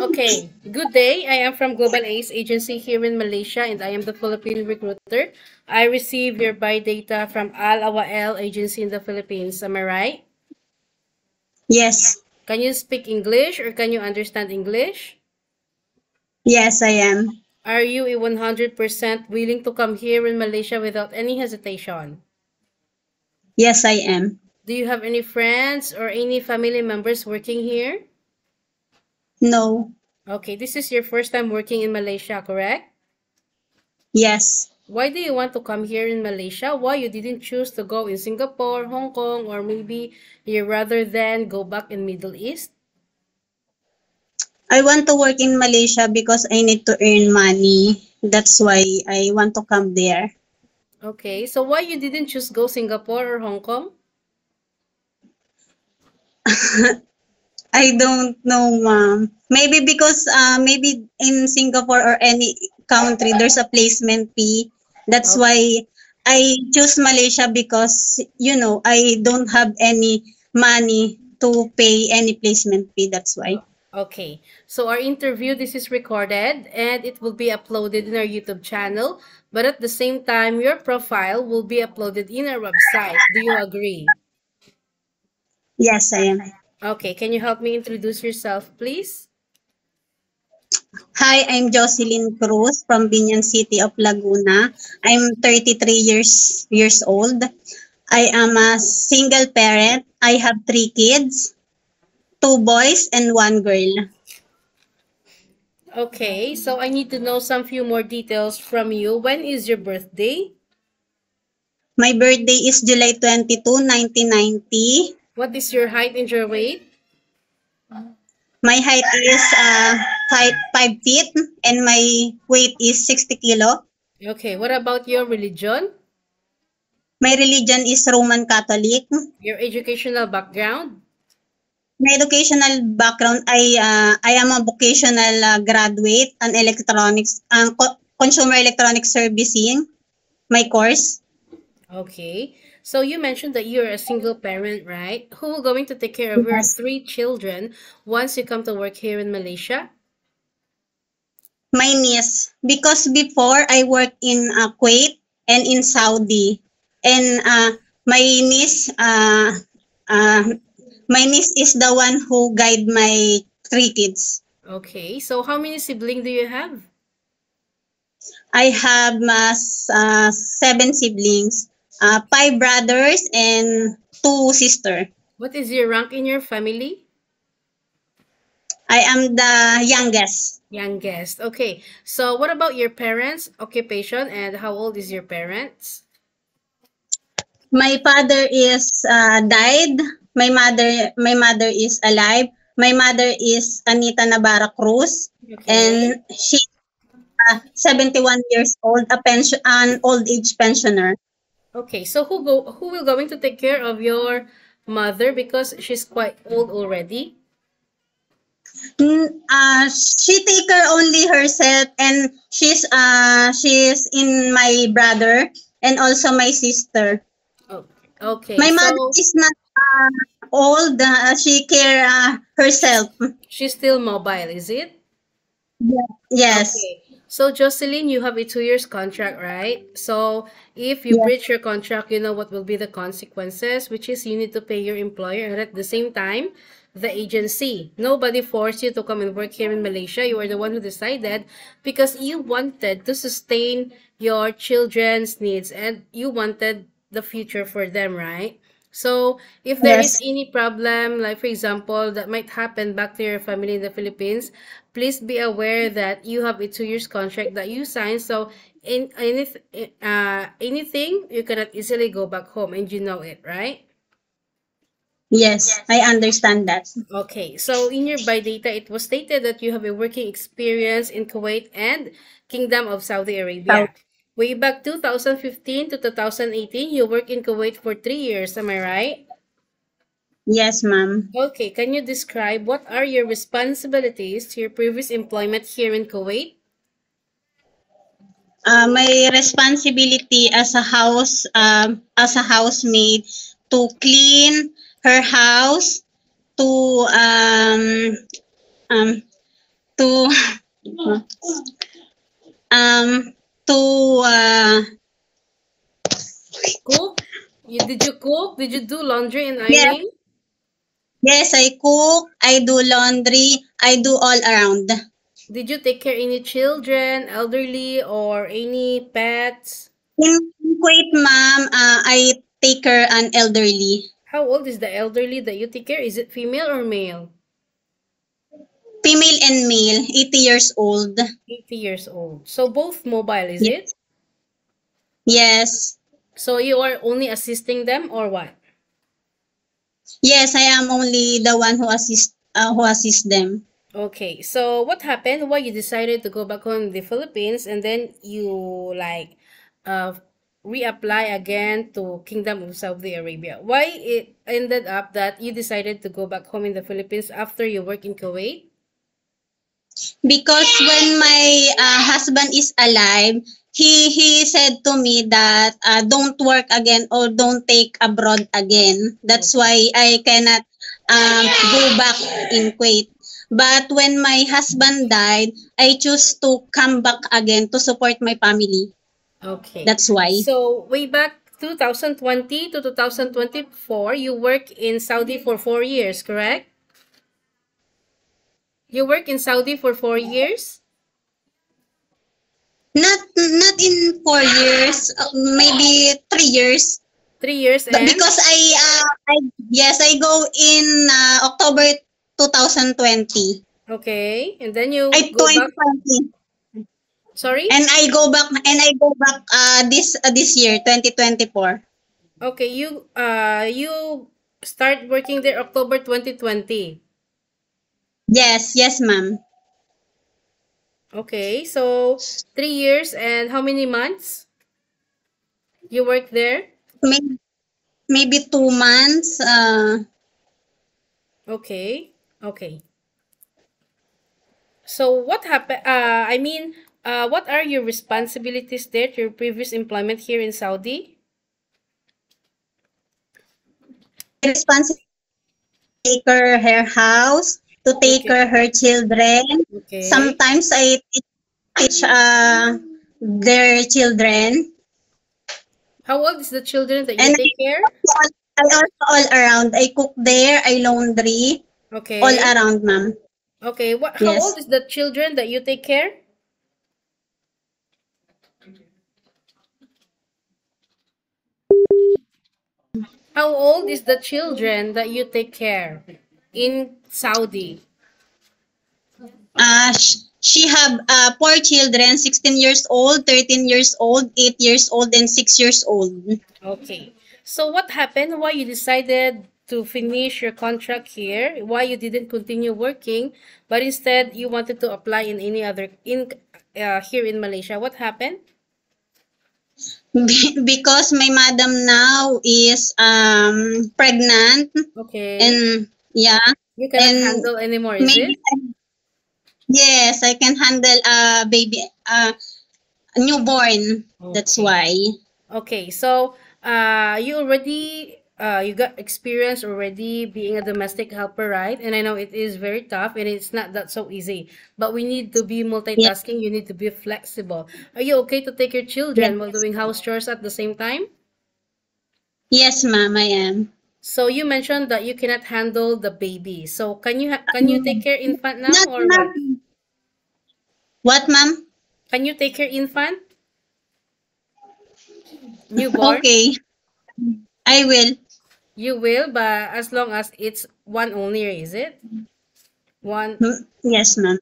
Okay, good day. I am from Global Ace Agency here in Malaysia and I am the Philippine recruiter. I received your buy data from Al Awael Agency in the Philippines. Am I right? Yes. Can you speak English or can you understand English? Yes, I am. Are you a 100% willing to come here in Malaysia without any hesitation? Yes, I am. Do you have any friends or any family members working here? No. Okay, this is your first time working in Malaysia, correct? Yes. Why do you want to come here in Malaysia? Why you didn't choose to go in Singapore, Hong Kong, or maybe you rather than go back in Middle East? I want to work in Malaysia because I need to earn money. That's why I want to come there. Okay, so why you didn't choose go Singapore or Hong Kong? I don't know, ma'am. Maybe because maybe in Singapore or any country there's a placement fee. That's Okay. why I choose Malaysia because I don't have any money to pay any placement fee. That's why. Okay, so our interview, this is recorded and it will be uploaded in our YouTube channel. But at the same time, your profile will be uploaded in our website. Do you agree? Yes, I am. Okay, can you help me introduce yourself, please? Hi, I'm Jocelyn Cruz from Binyan City of Laguna. I'm 33 years old. I am a single parent. I have 3 kids, 2 boys and 1 girl. Okay, so I need to know some few more details from you. When is your birthday? My birthday is July 22, 1990. What is your height and your weight? My height is 5 feet and my weight is 60 kilo. Okay, what about your religion? My religion is Roman Catholic. Your educational background? My educational background, I am a vocational graduate on electronics, consumer electronic servicing, my course. Okay, so you mentioned that you're a single parent, right? Who will going to take care of your Yes. 3 children once you come to work here in Malaysia? My niece, because before I worked in Kuwait and in Saudi, and uh, my niece is the one who guide my 3 kids. Okay, so how many siblings do you have? I have 7 siblings, 5 brothers and 2 sisters. What is your rank in your family? I am the youngest. Youngest. Okay, so what about your parents' occupation and how old is your parents? My father is died. My mother is alive. My mother is Anita Navarra Cruz, Okay. and she's 71 years old, an old age pensioner. Okay, so who will going to take care of your mother because she's quite old already? She take care only herself, and she's in my brother and also my sister. Oh, okay, My mother so is not old. She care she's herself. she's still mobile, is it? Yes. Okay. So Jocelyn, you have a 2 years contract, right? So if you Yes. breach your contract, you know what will be the consequences, which is you need to pay your employer and at the same time, the agency. Nobody forced you to come and work here in Malaysia. You are the one who decided because you wanted to sustain your children's needs and you wanted the future for them, right? So if there is Yes. any problem, like for example, that might happen back to your family in the Philippines, please be aware that you have a 2 years contract that you signed. So in anything, you cannot easily go back home, and you know it, right? Yes. I understand that. Okay, so in your buy data, it was stated that you have a working experience in Kuwait and Kingdom of Saudi So, Arabia. Way back 2015 to 2018, you worked in Kuwait for 3 years, am I right? yes, ma'am. Okay, can you describe what are your responsibilities to your previous employment here in Kuwait? My responsibility as a housemaid to clean her house, to um, um, to um to Cook? Did you cook? Did you do laundry and yes, ironing? yes, I cook, I do laundry, I do all around. Did you take care any children, elderly, or any pets? In Kuwait, ma'am, I take care an elderly. How old is the elderly that you take care? Is it female or male? Female and male, 80 years old. 80 years old. So both mobile, is Yes. it? Yes. So you are only assisting them or what? Yes, I am only the one who assist them. Okay, so what happened? Why you decided to go back home in the Philippines and then you like uh reapply again to Kingdom of Saudi Arabia? Why it ended up that you decided to go back home in the Philippines after you work in Kuwait? Because when my husband is alive, he said to me that don't work again or don't take abroad again. That's why I cannot go back in Kuwait. But when my husband died, I choose to come back again to support my family. Okay. That's why. So way back 2020 to 2024, you work in Saudi for 4 years, correct? You work in Saudi for 4 years? Not in 4 years, maybe 3 years. 3 years But and because I go in October 2020. okay, and then you I go back. 2020 Sorry? and I go back this year 2024. Okay, you start working there October 2020. Yes, ma'am. Okay, so 3 years and how many months you work there? Maybe, maybe 2 months. Okay, okay. So what happened? What are your responsibilities there to your previous employment here in Saudi? Responsible to take care her house, to take Okay, care her children. okay. Sometimes I teach their children, How old is the children that you and take care? I also all around. I cook there, I laundry, all Okay, around, ma'am. okay. How old Yes. is the children that you take care? How old is the children that you take care in Saudi? She have four children, 16 years old, 13 years old, 8 years old, and 6 years old. Okay. So what happened? Why you decided to finish your contract here? Why you didn't continue working, but instead you wanted to apply in any other in here in Malaysia? What happened? Because my madam now is pregnant, Okay. and yeah, You cannot and handle anymore, is maybe it? yes, I can handle a baby, newborn. That's Okay. why. Okay, so you already you got experience already being a domestic helper, right? And I know it is very tough and it's not that so easy. But we need to be Yes, multitasking. You need to be flexible. Are you okay to take your children while yes, doing house chores at the same time? yes, ma'am, I am. So you mentioned that you cannot handle the baby. So can you take care infant now or Not what? what, ma'am? Can you take care infant newborn? Okay, I will. You will, but as long as it's one only, is it? One. Yes, ma'am.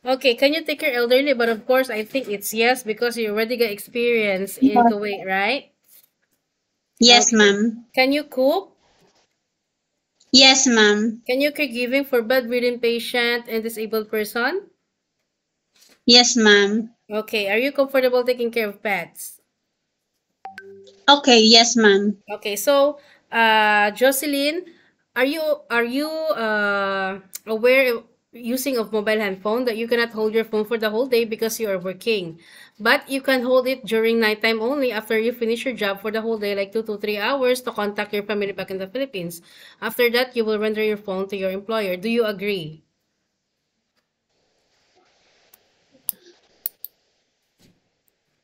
Okay, can you take care elderly? But of course, I think it's yes because you already got experience in Yes, Kuwait, right? yes, Okay. ma'am. Can you cook? Yes, ma'am. Can you caregiving for bedridden patient and disabled person? Yes, ma'am. Okay. Are you comfortable taking care of pets? Okay, yes, ma'am. Okay. So, Jocelyn, are you aware using of mobile hand phone that you cannot hold your phone for the whole day because you are working, but you can hold it during nighttime only after you finish your job for the whole day, like 2 to 3 hours to contact your family back in the Philippines. After that, you will render your phone to your employer. Do you agree?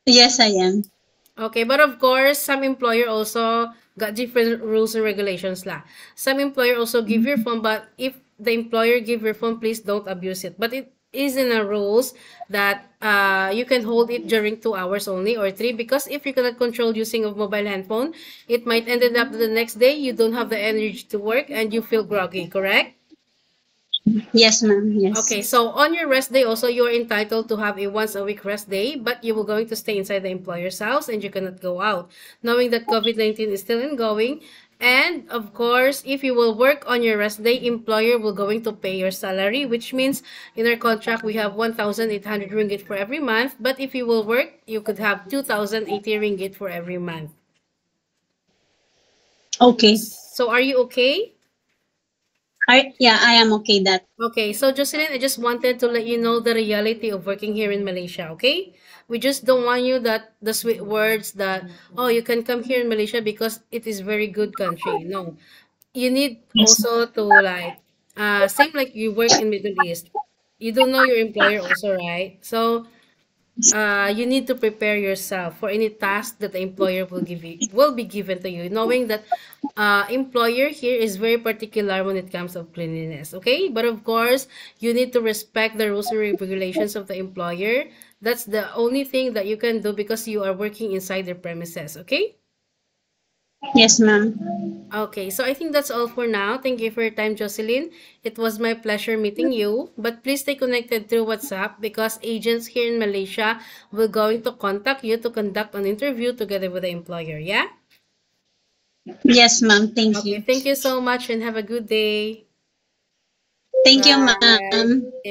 Yes, I am. Okay, but of course, some employer also got different rules and regulations lah. Some employer also give your phone, but if the employer give your phone, please don't abuse it. But it is in a rules that you can hold it during 2 hours only or three, because if you cannot control using of mobile handphone, it might end up the next day you don't have the energy to work and you feel groggy, correct? Yes, ma'am. Okay, Yes. so on your rest day also, you are entitled to have a once a week rest day, but you will going to stay inside the employer's house and you cannot go out, knowing that COVID-19 is still ongoing. And of course, if you will work on your rest day, employer will going to pay your salary, which means in our contract we have 1,800 ringgit for every month. But if you will work, you could have 2,080 ringgit for every month. Okay. So are you okay? Yeah, I am okay that. Okay, so Jocelyn, I just wanted to let you know the reality of working here in Malaysia, okay? We just don't want you that the sweet words that, oh, you can come here in Malaysia because it is very good country. No. You need Yes. also to like same like you work in Middle East. You don't know your employer also, right? So you need to prepare yourself for any task that the employer will be given to you, knowing that employer here is very particular when it comes of cleanliness. Okay, but of course you need to respect the rules and regulations of the employer. That's the only thing that you can do because you are working inside their premises. Okay. Yes, ma'am. Okay, so I think that's all for now. Thank you for your time, Jocelyn. It was my pleasure meeting you. But please stay connected through WhatsApp because agents here in Malaysia will going to contact you to conduct an interview together with the employer. Yeah? Yes, ma'am. Thank Okay, you. thank you so much and have a good day. Thank you, Bye. ma'am.